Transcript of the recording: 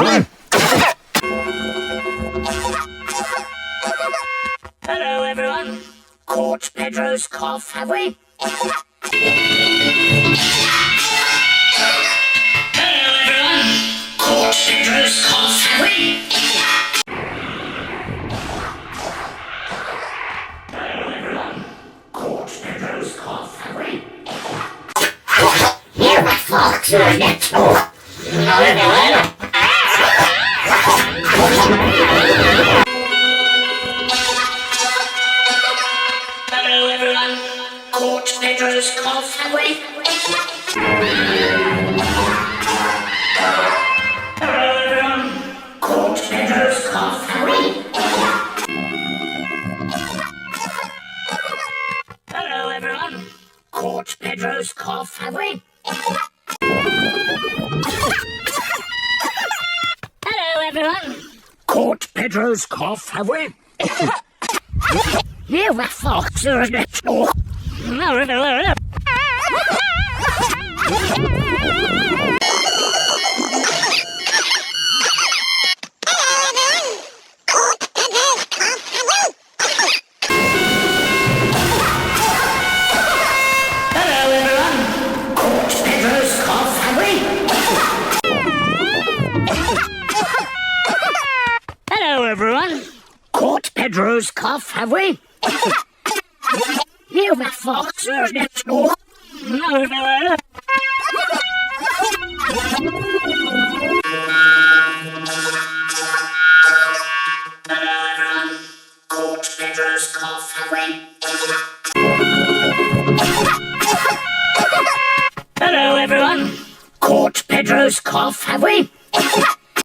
we? Hello, everyone. Caught Pedro's cough, have we? Hello, everyone. Caught Pedro's cough, have we? Hello, everyone. Caught Pedro's cough, have we? You were fox, wasn't it? No, everyone. Hello, everyone. Caught Pedro's cough, have we? Hello, everyone. Caught Pedro's cough, have we? Hello, everyone. Caught Pedro's cough, have we? Hello, everyone. Caught Pedro's cough, have we? You were fox, wasn't it? No, everyone. Caught Pedro's cough, have we? You were fox, wasn't it? No, everyone. Hello, everyone. Caught Pedro's cough, have we? Hello, everyone. Caught Pedro's cough, have we?